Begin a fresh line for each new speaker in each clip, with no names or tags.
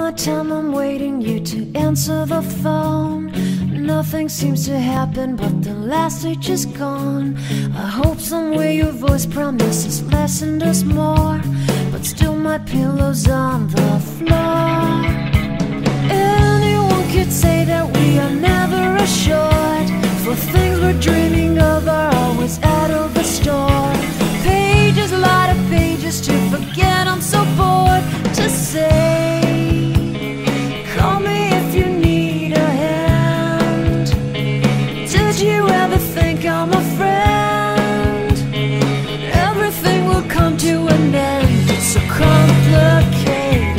my time I'm waiting you to answer the phone. Nothing seems to happen, but the last stage is gone. I hope somewhere your voice promises less and us more, but still my pillow's on the floor. Anyone could say that we are never assured, for things we're dreaming of are always out of the store. Pages, a lot of pages to forget, I'm so bored to say. Call me if you need a hand. Did you ever think I'm a friend? Everything will come to an end. It's so complicated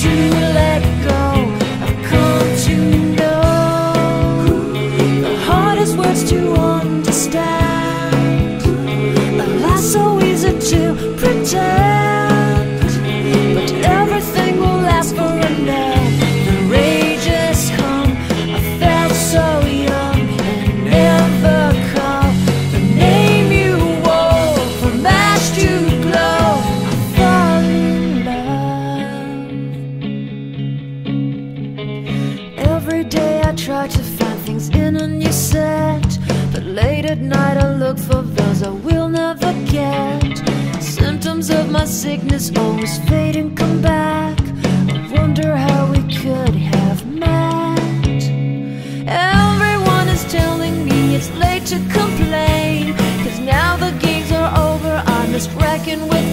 to let go. I've come to know the hardest words to understand. Life's so easy to pretend, but everything will last for a night. The rage has come. I felt so young and never called the name you wore from ash to glow. I fall in love. Every day I try to find things in a new set, but late at night I look for those I will never get. Symptoms of my sickness always fade and come back. I wonder how we could have met. Everyone is telling me it's late to complain, 'cause now the games are over, I must reckon with